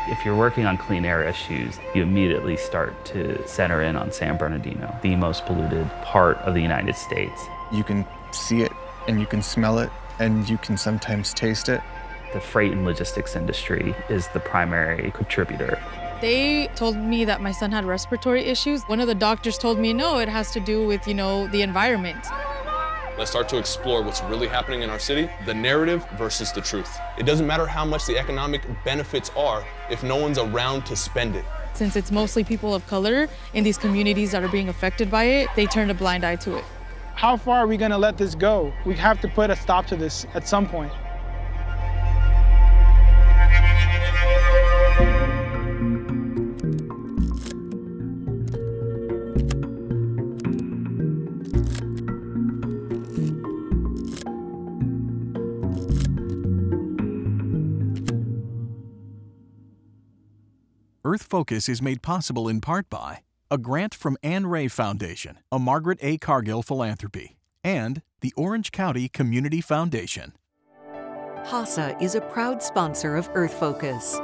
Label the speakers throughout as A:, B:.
A: If you're working on clean air issues, you immediately start to center in on San Bernardino, the most polluted part of the United States.
B: You can see it, and you can smell it, and you can sometimes taste it.
A: The freight and logistics industry is the primary contributor.
C: They told me that my son had respiratory issues. One of the doctors told me, no, it has to do with, the environment.
D: Let's start to explore what's really happening in our city, the narrative versus the truth. It doesn't matter how much the economic benefits are if no one's around to spend it.
C: Since it's mostly people of color in these communities that are being affected by it, they turned a blind eye to it.
E: How far are we gonna let this go? We have to put a stop to this at some point.
F: Earth Focus is made possible in part by a grant from Anne Ray Foundation, a Margaret A. Cargill philanthropy, and the Orange County Community Foundation.
G: HASA is a proud sponsor of Earth Focus.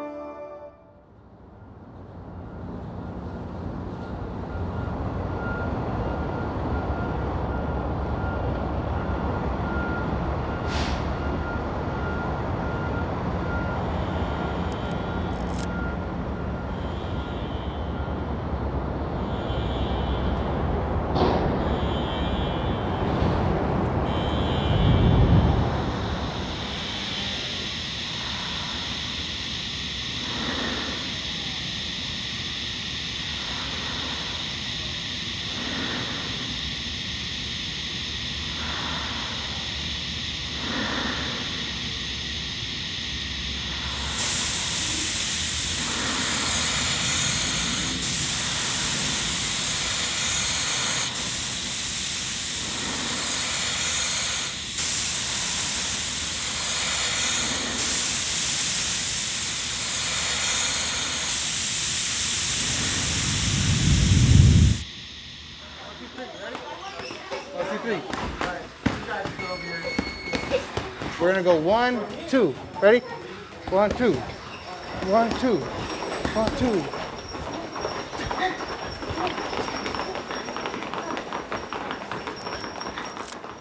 H: We're gonna go 1, 2. Ready? 1, 2. 1, 2. 1, 2.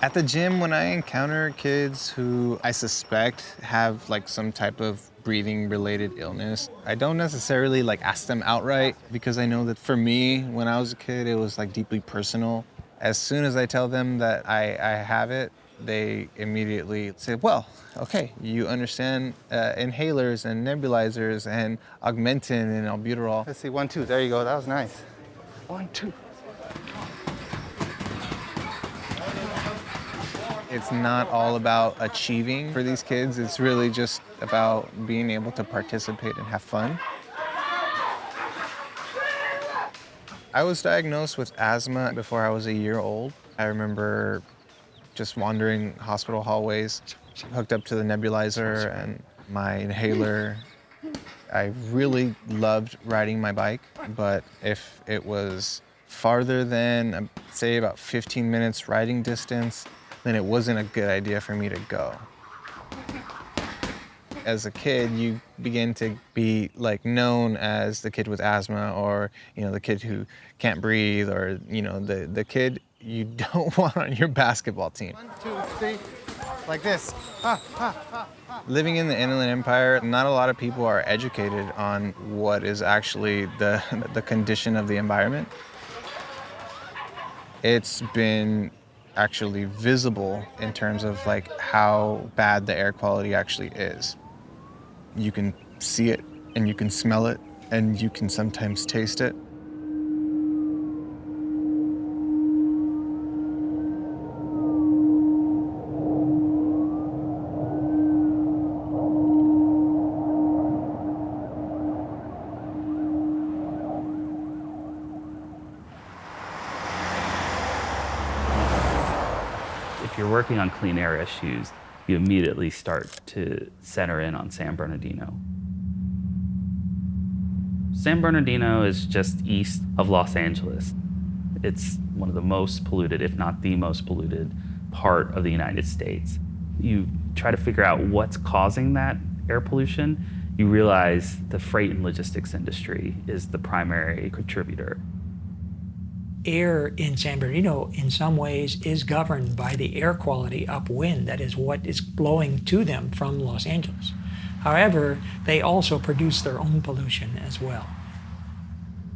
B: At the gym, when I encounter kids who I suspect have some type of breathing related illness, I don't necessarily ask them outright, because I know that for me, when I was a kid, it was deeply personal. As soon as I tell them that I have it, they immediately say, well, okay, you understand inhalers and nebulizers and Augmentin and albuterol.
H: Let's see, 1, 2. There you go. That was nice. 1, 2.
B: It's not all about achieving for these kids. It's really just about being able to participate and have fun. I was diagnosed with asthma before I was a year old. I remember just wandering hospital hallways, hooked up to the nebulizer and my inhaler. I really loved riding my bike, but if it was farther than, say, about 15 minutes riding distance, then it wasn't a good idea for me to go. As a kid, you begin to be known as the kid with asthma, or the kid who can't breathe, or the kid you don't want on your basketball team.
H: 1, 2, 3, like this.
B: Living in the Inland Empire, not a lot of people are educated on what is actually the condition of the environment. It's been actually visible in terms of how bad the air quality actually is. You can see it, and you can smell it, and you can sometimes taste it.
A: If you're working on clean air issues, you immediately start to center in on San Bernardino. San Bernardino is just east of Los Angeles. It's one of the most polluted, if not the most polluted, part of the United States. You try to figure out what's causing that air pollution. you realize the freight and logistics industry is the primary contributor.
I: Air in San Bernardino, in some ways, is governed by the air quality upwind. That is what is blowing to them from Los Angeles. However, they also produce their own pollution as well.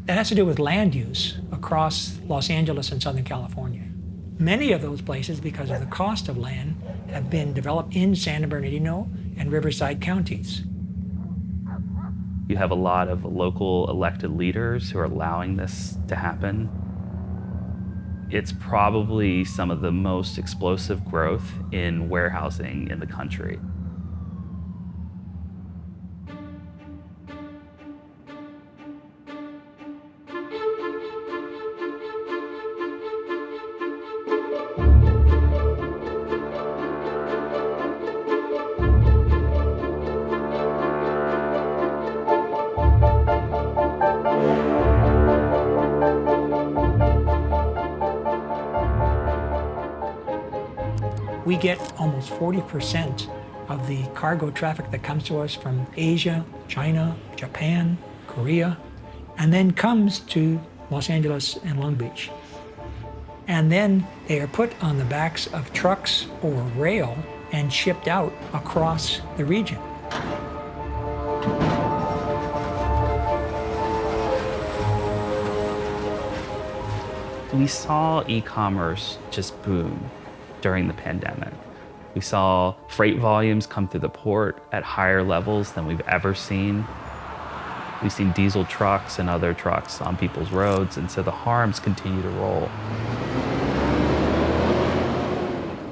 I: That has to do with land use across Los Angeles and Southern California. Many of those places, because of the cost of land, have been developed in San Bernardino and Riverside counties.
A: You have a lot of local elected leaders who are allowing this to happen. It's probably some of the most explosive growth in warehousing in the country.
I: We get almost 40% of the cargo traffic that comes to us from Asia, China, Japan, Korea, and then comes to Los Angeles and Long Beach. And then they are put on the backs of trucks or rail and shipped out across the region.
A: We saw e-commerce just boom during the pandemic. We saw freight volumes come through the port at higher levels than we've ever seen. We've seen diesel trucks and other trucks on people's roads, and so the harms continue to roll.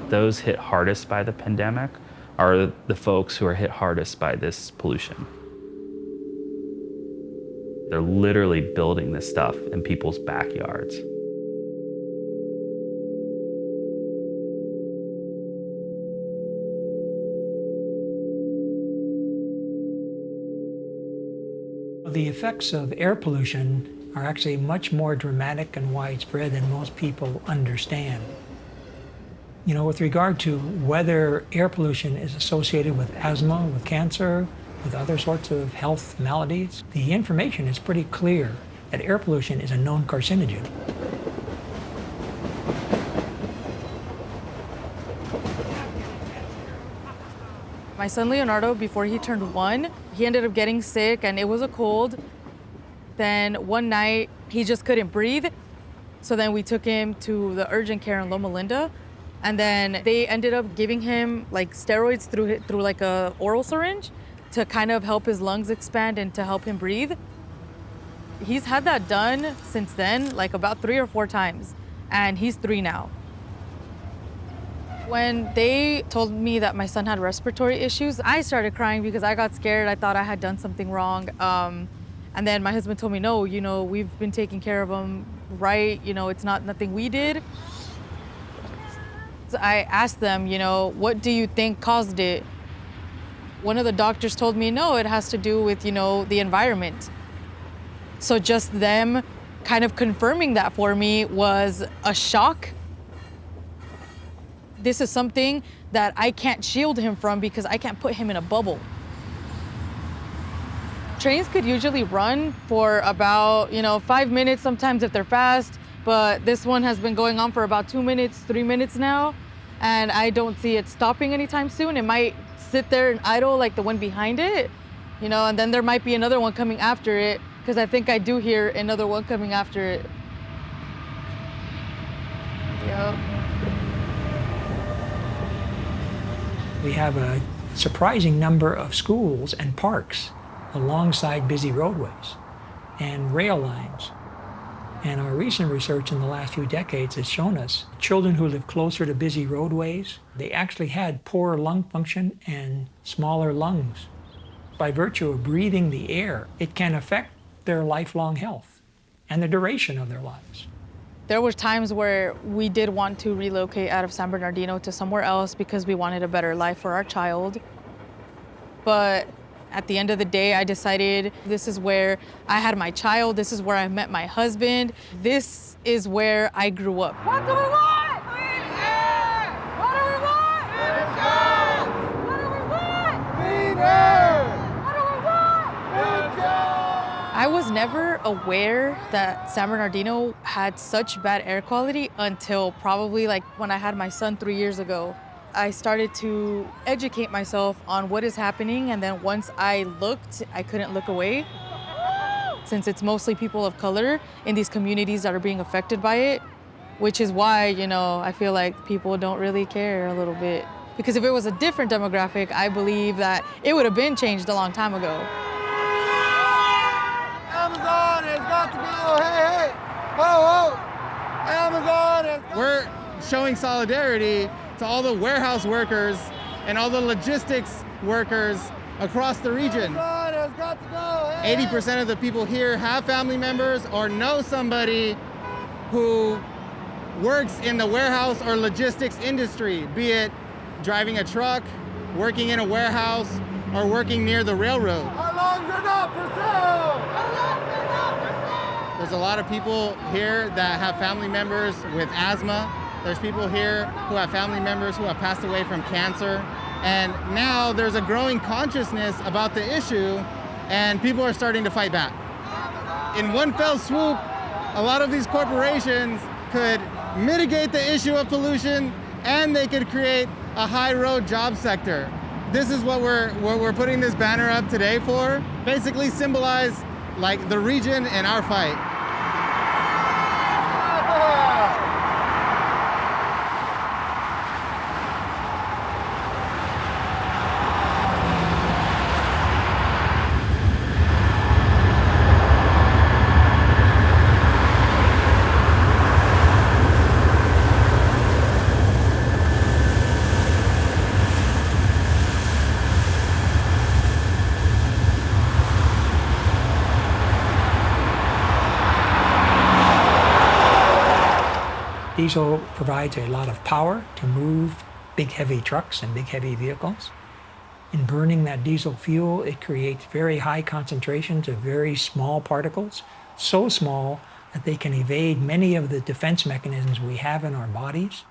A: Those hit hardest by the pandemic are the folks who are hit hardest by this pollution. They're literally building this stuff in people's backyards.
I: The effects of air pollution are actually much more dramatic and widespread than most people understand. You know, with regard to whether air pollution is associated with asthma, with cancer, with other sorts of health maladies, the information is pretty clear that air pollution is a known carcinogen.
C: My son Leonardo, before he turned 1, he ended up getting sick and it was a cold. Then one night, he just couldn't breathe. So then we took him to the urgent care in Loma Linda. And then they ended up giving him like steroids through like a oral syringe to kind of help his lungs expand and to help him breathe. He's had that done since then, like about 3 or 4 times. And he's 3 now. When they told me that my son had respiratory issues, I started crying because I got scared. I thought I had done something wrong. And then my husband told me, no, you know, we've been taking care of him, right? You know, it's nothing we did. So I asked them, you know, what do you think caused it? One of the doctors told me, no, it has to do with, you know, the environment. So just them kind of confirming that for me was a shock. This is something that I can't shield him from because I can't put him in a bubble. Trains could usually run for about, 5 minutes sometimes if they're fast, but this one has been going on for about 2 minutes, 3 minutes now, and I don't see it stopping anytime soon. It might sit there and idle like the one behind it, and then there might be another one coming after it, because I think I do hear another one coming after it. Yep.
I: We have a surprising number of schools and parks alongside busy roadways and rail lines. And our recent research in the last few decades has shown us children who live closer to busy roadways, they actually had poorer lung function and smaller lungs. By virtue of breathing the air, it can affect their lifelong health and the duration of their lives.
C: There were times where we did want to relocate out of San Bernardino to somewhere else because we wanted a better life for our child. But at the end of the day, I decided this is where I had my child, this is where I met my husband, this is where I grew up.
J: What do we want? Clean air! What do we want? Clean air! What do we want? Clean air! What do we want?
C: I was never aware that San Bernardino had such bad air quality until probably like when I had my son 3 years ago. I started to educate myself on what is happening, and then once I looked, I couldn't look away. Since it's mostly people of color in these communities that are being affected by it, which is why, I feel like people don't really care a little bit. Because if it was a different demographic, I believe that it would have been changed a long time ago.
H: Amazon has got to go. Hey, hey. Whoa, whoa. Amazon has...
B: We're showing solidarity to all the warehouse workers and all the logistics workers across the region.
H: Amazon has got to go. Hey,
B: 80% of the people here have family members or know somebody who works in the warehouse or logistics industry, be it driving a truck, working in a warehouse, or working near the railroad.
H: Our lungs are not for sale. Our lungs are not for sale.
B: There's a lot of people here that have family members with asthma. There's people here who have family members who have passed away from cancer. And now there's a growing consciousness about the issue, and people are starting to fight back. In one fell swoop, a lot of these corporations could mitigate the issue of pollution, and they could create a high road job sector. This is what we're putting this banner up today for. Basically symbolize like the region and our fight.
I: Diesel provides a lot of power to move big heavy trucks and big heavy vehicles. In burning that diesel fuel, it creates very high concentrations of very small particles, so small that they can evade many of the defense mechanisms we have in our bodies.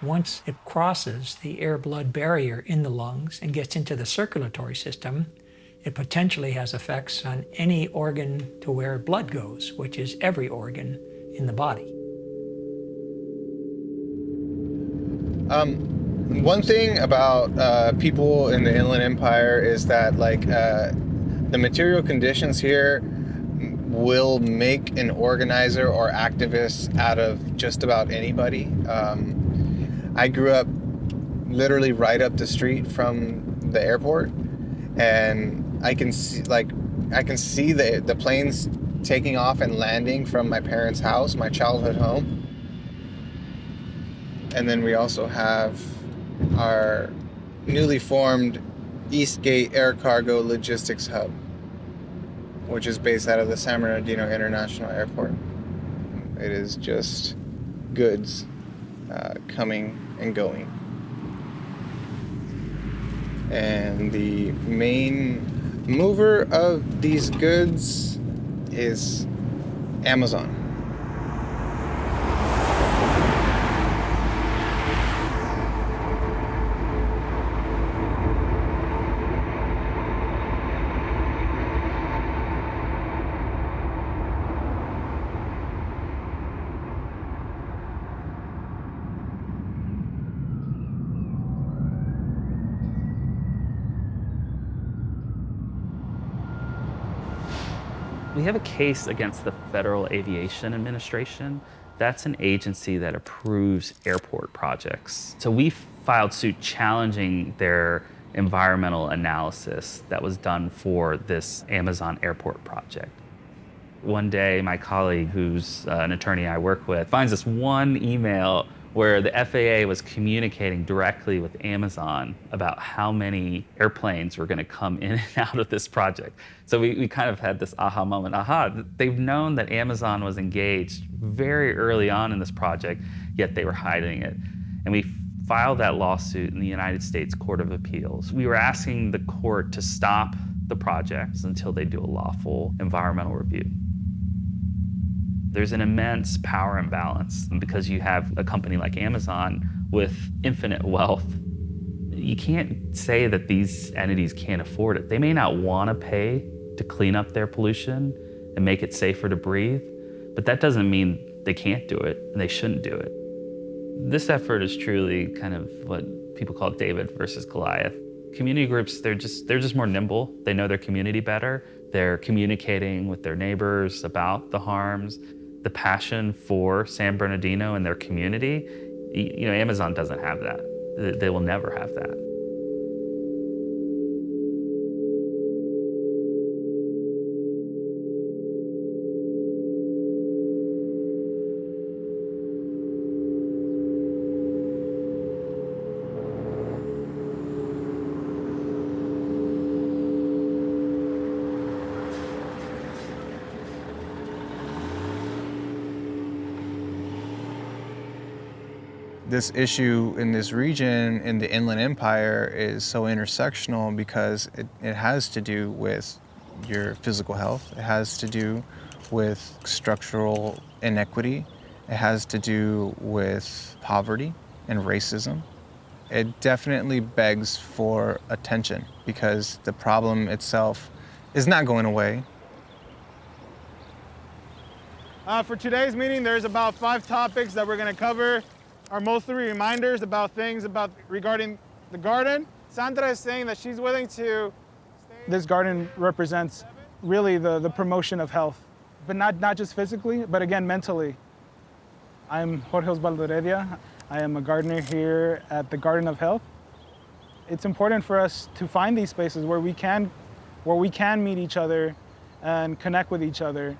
I: Once it crosses the air-blood barrier in the lungs and gets into the circulatory system, it potentially has effects on any organ to where blood goes, which is every organ in the body.
B: One thing about people in the Inland Empire is that the material conditions here will make an organizer or activist out of just about anybody. I grew up literally right up the street from the airport, and I can see the planes taking off and landing from my parents' house, my childhood home. And then we also have our newly formed Eastgate Air Cargo Logistics Hub, which is based out of the San Bernardino International Airport. It is just goods coming and going. And the main mover of these goods is Amazon.
A: We have a case against the Federal Aviation Administration. That's an agency that approves airport projects. So we filed suit challenging their environmental analysis that was done for this Amazon airport project. One day, my colleague, who's an attorney I work with, finds this one email where the FAA was communicating directly with Amazon about how many airplanes were going to come in and out of this project. So we kind of had this aha moment. They've known that Amazon was engaged very early on in this project, yet they were hiding it. And we filed that lawsuit in the United States Court of Appeals. We were asking the court to stop the projects until they do a lawful environmental review. There's an immense power imbalance because you have a company like Amazon with infinite wealth. You can't say that these entities can't afford it. They may not want to pay to clean up their pollution and make it safer to breathe. But that doesn't mean they can't do it and they shouldn't do it. This effort is truly kind of what people call David versus Goliath. Community groups, they're just more nimble. They know their community better. They're communicating with their neighbors about the harms. The passion for San Bernardino and their community, Amazon doesn't have that. They will never have that.
B: This issue in this region, in the Inland Empire, is so intersectional because it has to do with your physical health. It has to do with structural inequity. It has to do with poverty and racism. It definitely begs for attention because the problem itself is not going away.
E: For today's meeting, there's about 5 topics that we're going to cover. Are mostly reminders about things regarding the garden. Sandra is saying that she's willing to. This garden represents really the promotion of health, but not just physically, but again mentally. I'm Jorge Osvaldo Heredia. I am a gardener here at the Garden of Health. It's important for us to find these spaces where we can meet each other and connect with each other.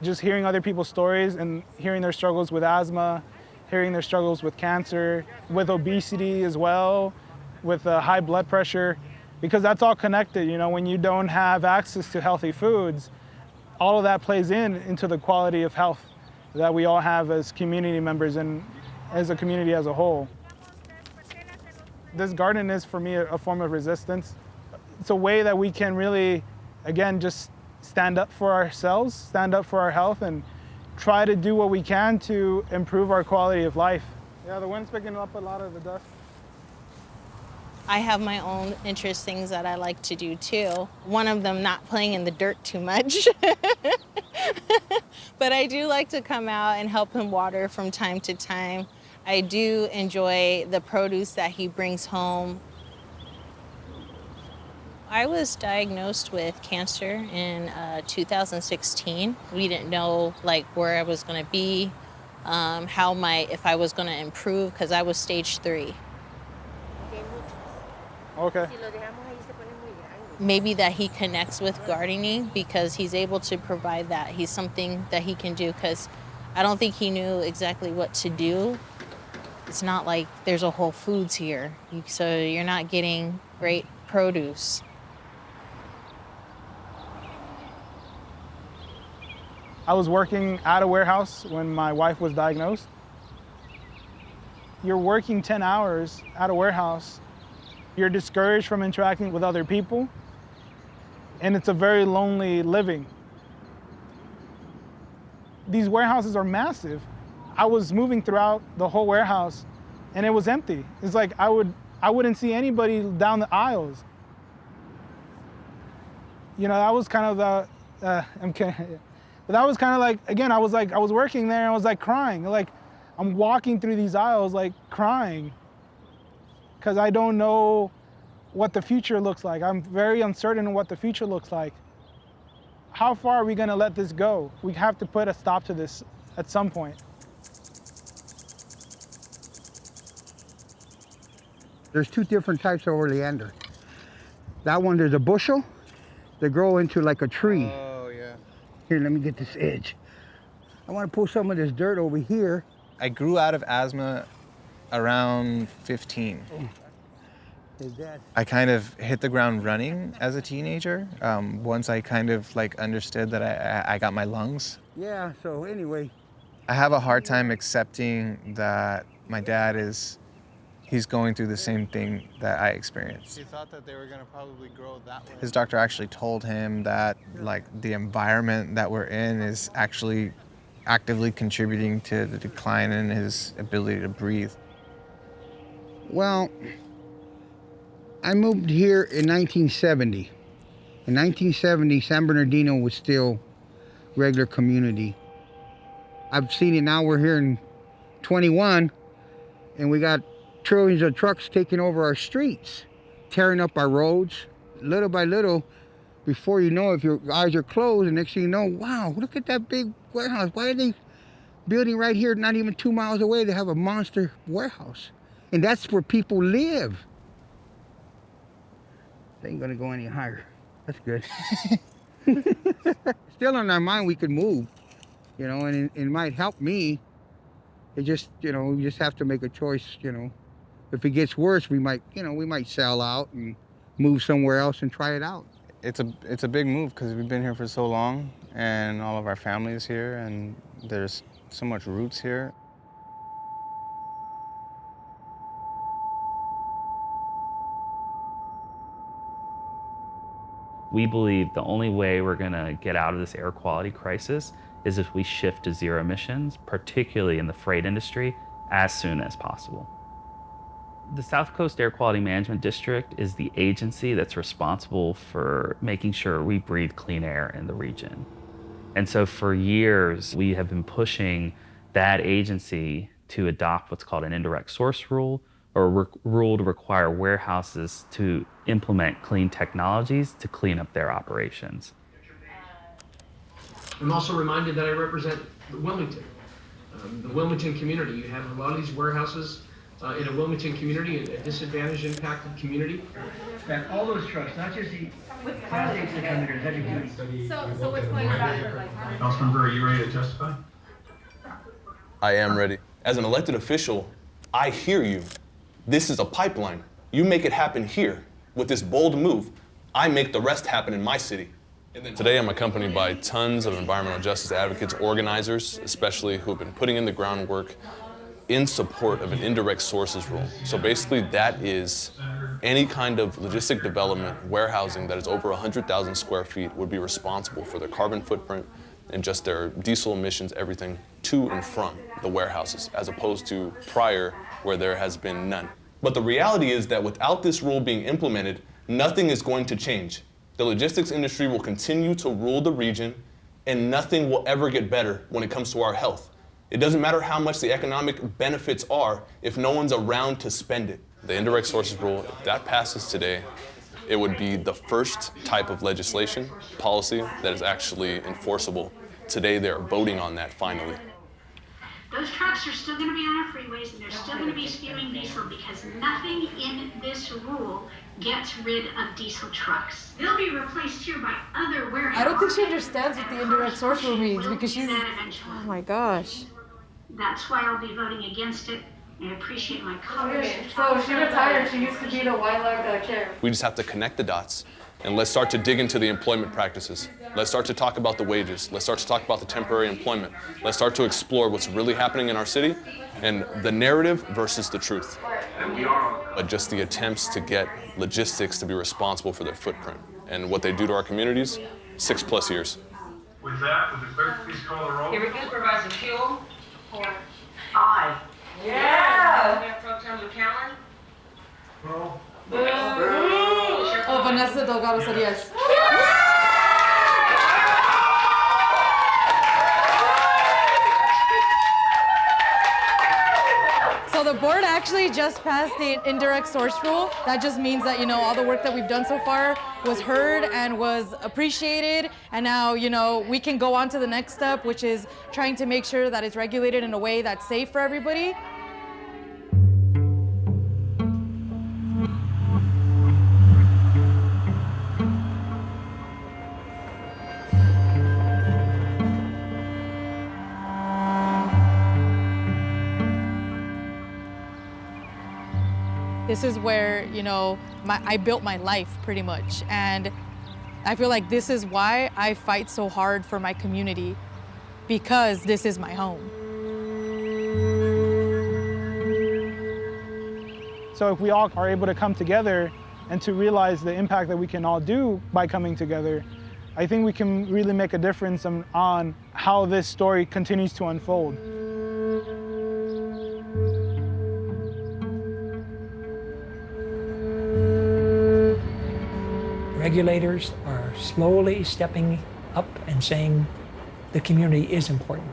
E: Just hearing other people's stories and hearing their struggles with asthma, hearing their struggles with cancer, with obesity as well, with high blood pressure, because that's all connected. When you don't have access to healthy foods, all of that plays into the quality of health that we all have as community members and as a community as a whole. This garden is, for me, a form of resistance. It's a way that we can really, again, just stand up for ourselves, stand up for our health, and try to do what we can to improve our quality of life. Yeah, the wind's picking up a lot of the dust.
K: I have my own interest things that I like to do too. One of them, not playing in the dirt too much. But I do like to come out and help him water from time to time. I do enjoy the produce that he brings home. I was diagnosed with cancer in 2016. We didn't know where I was going to be, if I was going to improve, because I was stage 3.
E: Okay.
K: Maybe that he connects with gardening because he's able to provide that. He's something that he can do because I don't think he knew exactly what to do. It's not like there's a Whole Foods here, so you're not getting great produce.
E: I was working at a warehouse when my wife was diagnosed. You're working 10 hours at a warehouse. You're discouraged from interacting with other people, and it's a very lonely living. These warehouses are massive. I was moving throughout the whole warehouse, and it was empty. It's like I wouldn't see anybody down the aisles. That was kind of I'm kidding. But that was kind of again, I was working there and I was crying. I'm walking through these aisles crying because I don't know what the future looks like. I'm very uncertain in what the future looks like. How far are we going to let this go? We have to put a stop to this at some point.
H: There's 2 different types of oleander. That one, there's a bushel. They grow into a tree.
B: Oh, yeah.
H: Here, let me get this edge. I want to pull some of this dirt over here.
B: I grew out of asthma around 15. I kind of hit the ground running as a teenager. Once I kind of understood that I got my lungs.
H: Yeah, so anyway.
B: I have a hard time accepting that my dad he's going through the same thing that I experienced.
E: He thought that they were gonna probably grow that way.
B: His doctor actually told him that the environment that we're in is actually actively contributing to the decline in his ability to breathe.
H: Well, I moved here in 1970, In 1970, San Bernardino was still regular community. I've seen it now. We're here in 21, and we got trillions of trucks taking over our streets, tearing up our roads. Little by little, before you know it, if your eyes are closed, and next thing you know, wow, look at that big warehouse. Why are they building right here, not even 2 miles away? They have a monster warehouse. And that's where people live. They ain't gonna go any higher. That's good. Still on our mind, we could move, you know, and it might help me. It just, you know, we just have to make a choice, you know. If it gets worse, we might, you know, we might sell out and move somewhere else and try it out.
B: It's a big move because we've been here for so long and all of our family is here and there's so much roots here.
A: We believe the only way we're gonna get out of this air quality crisis is if we shift to zero emissions, particularly in the freight industry, as soon as possible. The South Coast Air Quality Management District is the agency that's responsible for making sure we breathe clean air in the region. And so for years, we have been pushing that agency to adopt what's called an indirect source rule, or a rule to require warehouses to implement clean technologies to clean up their operations.
L: I'm also reminded that I represent Wilmington, the Wilmington community. You have a lot of these warehouses in a Wilmington community, a disadvantaged, impacted community.
I: That all those trucks, not just the plastics that come in there, heavy duty.
J: So what's going on?
M: Councilmember, are you ready to testify?
D: I am ready. As an elected official, I hear you. This is a pipeline. You make it happen here. With this bold move, I make the rest happen in my city. Today I'm accompanied by tons of environmental justice advocates, organizers, especially who have been putting in the groundwork in support of an indirect sources rule. So basically that is any kind of logistic development, warehousing that is over 100,000 square feet would be responsible for their carbon footprint and just their diesel emissions, everything to and from the warehouses, as opposed to prior where there has been none. But the reality is that without this rule being implemented, nothing is going to change. The logistics industry will continue to rule the region and nothing will ever get better when it comes to our health. It doesn't matter how much the economic benefits are if no one's around to spend it. The indirect sources rule, if that passes today, it would be the first type of legislation, policy, that is actually enforceable. Today they're voting on that finally.
N: Those trucks are still going to be on our freeways and they're still going to be spewing diesel because nothing in this rule gets rid of diesel trucks. They'll be replaced here by other warehouses.
C: I don't think she understands what the indirect source rule means because she's. Oh my gosh.
N: That's why I'll be voting against it. I appreciate my colleagues.
C: Okay, so she retired. She used to be the white chair.
D: We just have to connect the dots and let's start to dig into the employment practices. Let's start to talk about the wages. Let's start to talk about the temporary employment. Let's start to explore what's really happening in our city and the narrative versus the truth. But just the attempts to get logistics to be responsible for their footprint and what they do to our communities, 6+ years.
M: With that, would the clerk please call the roll?
J: Here we go. Supervisor Fuel.
N: Aye.
J: Yeah. Mayor Pro Tem McCallum.
M: Roll.
C: Oh, Vanessa Delgado said yes. So the board actually just passed the indirect source rule. That just means that, you know, all the work that we've done so far was heard and was appreciated. And now, you know, we can go on to the next step, which is trying to make sure that it's regulated in a way that's safe for everybody. This is where, you know, I built my life pretty much. And I feel like this is why I fight so hard for my community, because this is my home.
E: So if we all are able to come together and to realize the impact that we can all do by coming together, I think we can really make a difference on how this story continues to unfold.
I: Regulators are slowly stepping up and saying the community is important.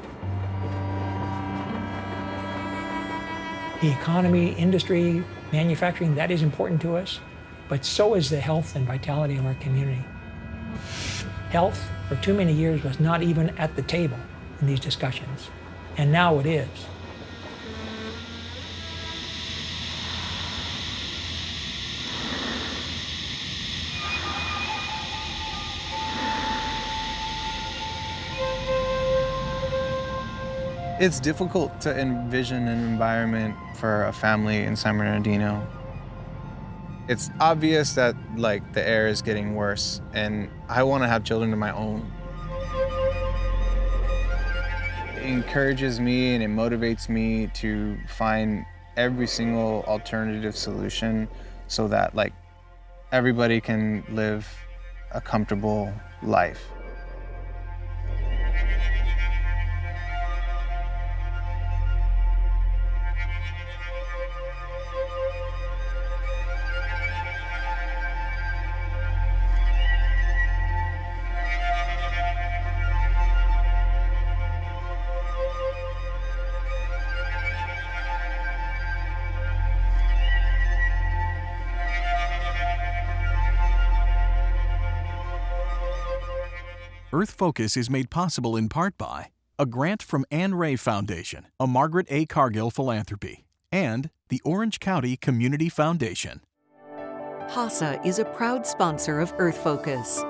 I: The economy, industry, manufacturing, that is important to us, but so is the health and vitality of our community. Health, for too many years, was not even at the table in these discussions, and now it is.
B: It's difficult to envision an environment for a family in San Bernardino. It's obvious that like the air is getting worse, and I want to have children of my own. It encourages me and it motivates me to find every single alternative solution so that like everybody can live a comfortable life.
F: Earth Focus is made possible in part by a grant from Anne Ray Foundation, a Margaret A. Cargill philanthropy, and the Orange County Community Foundation.
G: HASA is a proud sponsor of Earth Focus.